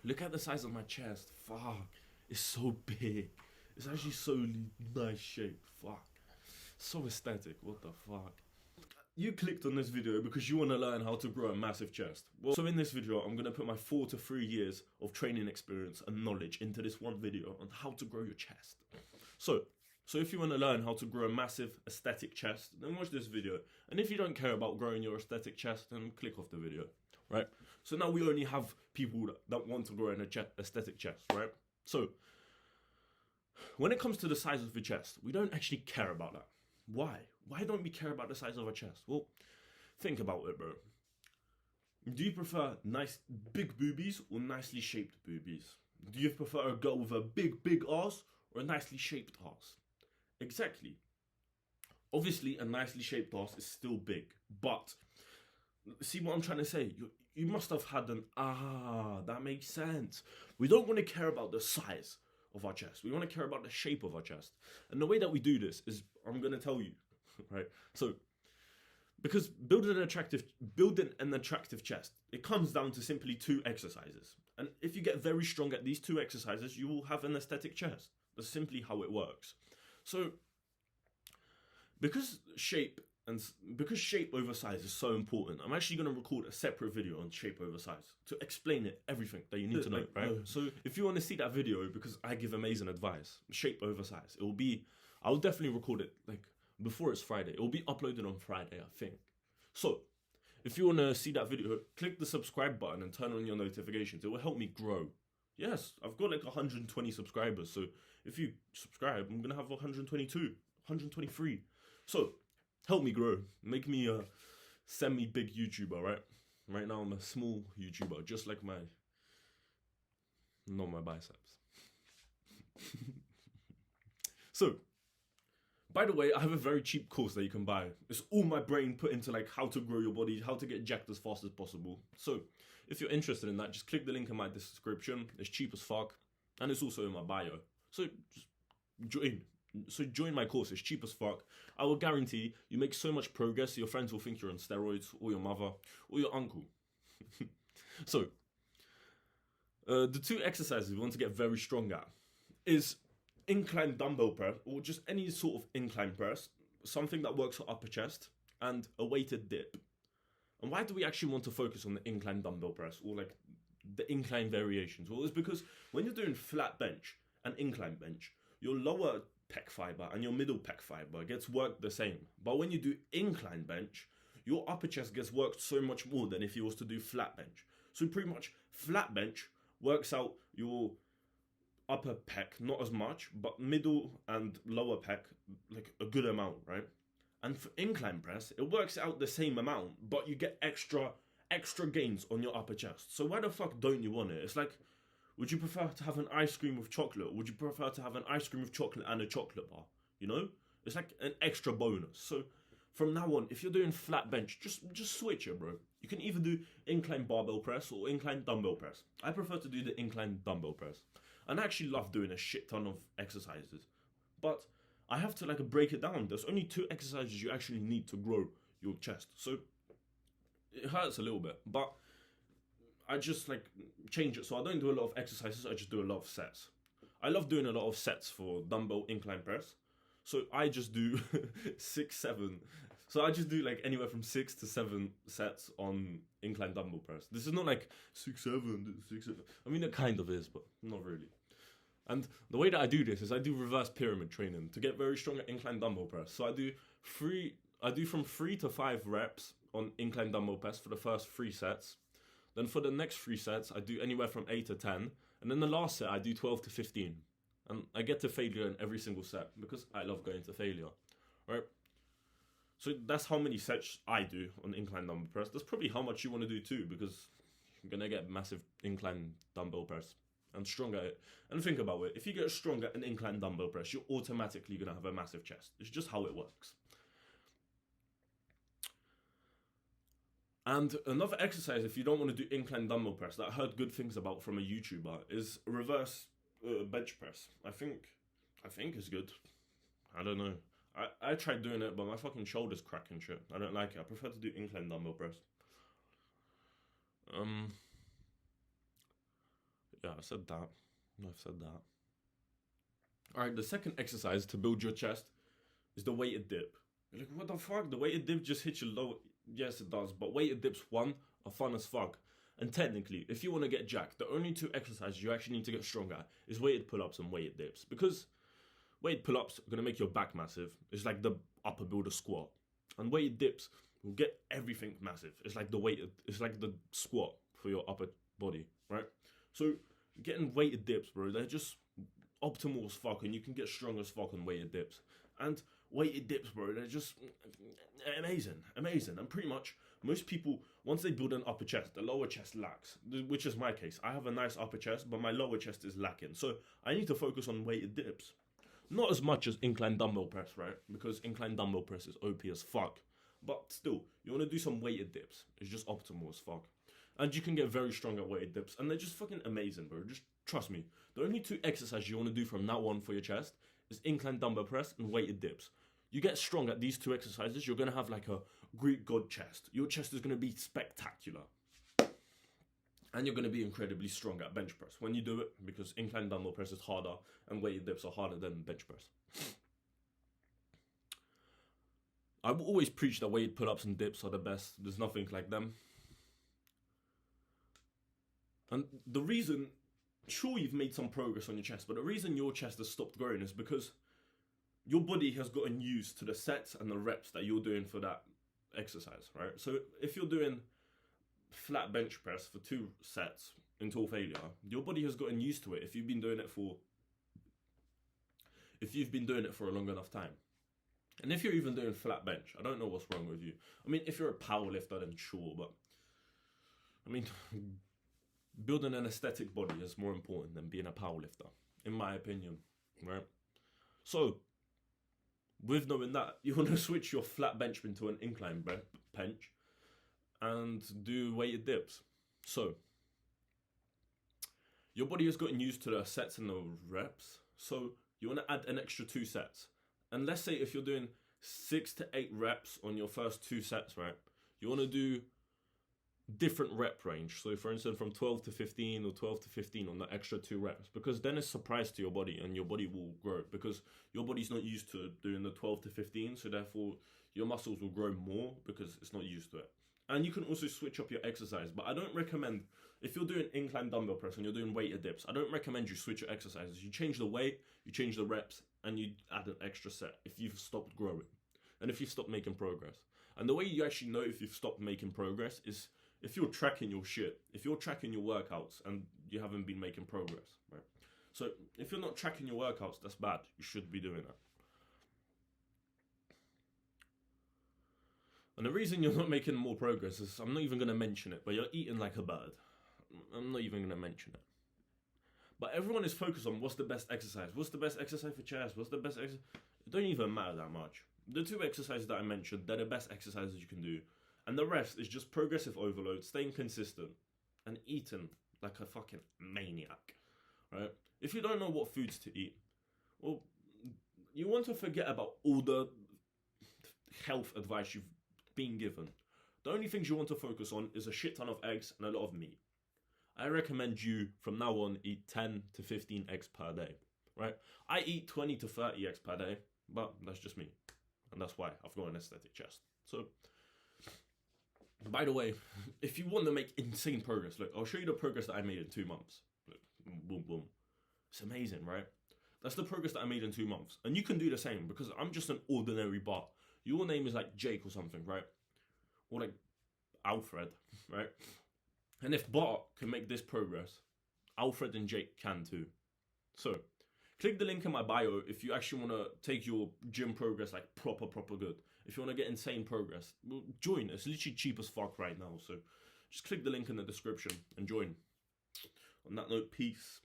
Look at the size of my chest. Fuck. It's so big. It's actually so nice shape. Fuck. So aesthetic. What the fuck? You clicked on this video because you want to learn how to grow a massive chest. Well, so in this video, I'm going to put my 4 to 3 years of training experience and knowledge into this one video on how to grow your chest. So if you want to learn how to grow a massive aesthetic chest, then watch this video. And if you don't care about growing your aesthetic chest, then click off the video, right? So now we only have people that want to grow an aesthetic chest, right? So when it comes to the size of your chest, we don't actually care about that. Why? Why don't we care about the size of our chest? Well, think about it, bro. Do you prefer nice big boobies or nicely shaped boobies? Do you prefer a girl with a big ass or a nicely shaped ass? Exactly. Obviously, a nicely shaped ass is still big, but see what I'm trying to say? You must have had that makes sense. We don't want to care about the size of our chest. We want to care about the shape of our chest. And the way that we do this is, I'm going to tell you, right? So, because building an attractive chest, it comes down to simply 2 exercises. And if you get very strong at these 2 exercises, you will have an aesthetic chest. That's simply how it works. So, because shape over size is so important, I'm actually going to record a separate video on shape over size to explain everything that you need to know, right? So if you want to see that video, because I give amazing advice, shape over size, I'll definitely record it like before it's Friday. It will be uploaded on Friday, I think. So if you want to see that video, click the subscribe button and turn on your notifications. It will help me grow. Yes, I've got like 120 subscribers. So if you subscribe, I'm going to have 122, 123. So help me grow. Make me a semi-big YouTuber, right? Right now I'm a small YouTuber, just like not my biceps. So, by the way, I have a very cheap course that you can buy. It's all my brain put into like how to grow your body, how to get jacked as fast as possible. So, if you're interested in that, just click the link in my description. It's cheap as fuck, and it's also in my bio. So, just join my course. It's cheap as fuck. I will guarantee you make so much progress, your friends will think you're on steroids, or your mother, or your uncle. So, the 2 exercises we want to get very strong at is incline dumbbell press, or just any sort of incline press, something that works for upper chest, and a weighted dip. And why do we actually want to focus on the incline dumbbell press, or like the incline variations? Well, it's because when you're doing flat bench and incline bench, your lower pec fiber and your middle pec fiber gets worked the same. But when you do incline bench, your upper chest gets worked so much more than if you was to do flat bench. So pretty much flat bench works out your upper pec, not as much, but middle and lower pec, like a good amount, right? And for incline press, it works out the same amount, but you get extra gains on your upper chest. So why the fuck don't you want it? It's like, would you prefer to have an ice cream with chocolate? Or would you prefer to have an ice cream with chocolate and a chocolate bar? You know? It's like an extra bonus. So from now on, if you're doing flat bench, just switch it, bro. You can either do incline barbell press or incline dumbbell press. I prefer to do the incline dumbbell press. And I actually love doing a shit ton of exercises. But I have to like break it down. There's only 2 exercises you actually need to grow your chest. So it hurts a little bit, but I just like change it. So I don't do a lot of exercises, I just do a lot of sets. I love doing a lot of sets for dumbbell incline press. So I just do 6, 7. So I just do like anywhere from 6 to 7 sets on incline dumbbell press. This is not like 6, 7, 6, 7. I mean, it kind of is, but not really. And the way that I do this is I do reverse pyramid training to get very strong at incline dumbbell press. So I do from 3 to 5 reps on incline dumbbell press for the first 3 sets. Then for the next 3 sets, I do anywhere from 8 to 10. And then the last set, I do 12 to 15. And I get to failure in every single set because I love going to failure, right? So that's how many sets I do on incline dumbbell press. That's probably how much you want to do too, because you're going to get massive incline dumbbell press and strong at it. And think about it. If you get stronger at an incline dumbbell press, you're automatically going to have a massive chest. It's just how it works. And another exercise, if you don't want to do incline dumbbell press, that I heard good things about from a YouTuber, is reverse bench press. I think it's good. I don't know. I tried doing it, but my fucking shoulders crack and shit. I don't like it. I prefer to do incline dumbbell press. Yeah, I said that. I've said that. All right, the second exercise to build your chest is the weighted dip. You're like, what the fuck? The weighted dip just hits you low. Yes, it does. But weighted dips, one, are fun as fuck. And technically, if you want to get jacked, the only two exercises you actually need to get stronger at is weighted pull-ups and weighted dips. Because weighted pull-ups are going to make your back massive. It's like the upper builder squat. And weighted dips will get everything massive. It's like the squat for your upper body, right? So getting weighted dips, bro, they're just optimal as fuck, and you can get strong as fuck on weighted dips. And weighted dips, bro, they're just amazing. And pretty much most people, once they build an upper chest, the lower chest lacks, which is my case. I have a nice upper chest, but my lower chest is lacking. So I need to focus on weighted dips. Not as much as incline dumbbell press, right? Because incline dumbbell press is OP as fuck. But still, you want to do some weighted dips. It's just optimal as fuck. And you can get very strong at weighted dips. And they're just fucking amazing, bro. Just trust me. The only two exercises you want to do from now on for your chest is incline dumbbell press and weighted dips. You get strong at these two exercises, you're going to have like a Greek god chest. Your chest is going to be spectacular. And you're going to be incredibly strong at bench press when you do it, because incline dumbbell press is harder and weighted dips are harder than bench press. I will always preach that weighted pull-ups and dips are the best. There's nothing like them. And the reason, sure, you've made some progress on your chest, but the reason your chest has stopped growing is because your body has gotten used to the sets and the reps that you're doing for that exercise, right? So if you're doing flat bench press for 2 sets until failure, your body has gotten used to it if you've been doing it for a long enough time. And if you're even doing flat bench, I don't know what's wrong with you. I mean, if you're a powerlifter, then sure, but I mean, building an aesthetic body is more important than being a powerlifter, in my opinion, right? So, with knowing that, you want to switch your flat bench into an incline bench and do weighted dips. So, your body has gotten used to the sets and the reps, so you want to add an extra 2 sets. And let's say if you're doing 6 to 8 reps on your first 2 sets, right? You want to do different rep range. So for instance, from 12 to 15 or 12 to 15 on the extra 2 reps, because then it's a surprise to your body and your body will grow, because your body's not used to doing the 12 to 15. So therefore your muscles will grow more because it's not used to it. And you can also switch up your exercise, but I don't recommend, if you're doing incline dumbbell press and you're doing weighted dips, I don't recommend you switch your exercises. You change the weight, you change the reps, and you add an extra set if you've stopped growing and if you've stopped making progress. And the way you actually know if you've stopped making progress is if you're tracking your shit, if you're tracking your workouts and you haven't been making progress, right? So if you're not tracking your workouts, that's bad. You should be doing that. And the reason you're not making more progress is, I'm not even going to mention it, but you're eating like a bird. I'm not even going to mention it. But everyone is focused on what's the best exercise. What's the best exercise for chest? What's the best exercise? It don't even matter that much. The 2 exercises that I mentioned, they're the best exercises you can do. And the rest is just progressive overload, staying consistent, and eating like a fucking maniac, right? If you don't know what foods to eat, well, you want to forget about all the health advice you've been given. The only things you want to focus on is a shit ton of eggs and a lot of meat. I recommend you, from now on, eat 10 to 15 eggs per day, right? I eat 20 to 30 eggs per day, but that's just me. And that's why I've got an aesthetic chest. So, by the way, if you want to make insane progress, look, I'll show you the progress that I made in 2 months. Look, boom, boom. It's amazing, right? That's the progress that I made in 2 months. And you can do the same, because I'm just an ordinary Bart. Your name is like Jake or something, right? Or like Alfred, right? And if Bart can make this progress, Alfred and Jake can too. So, click the link in my bio if you actually want to take your gym progress like proper good. If you want to get insane progress, well, join. It's literally cheap as fuck right now. So, just click the link in the description and join. On that note, peace.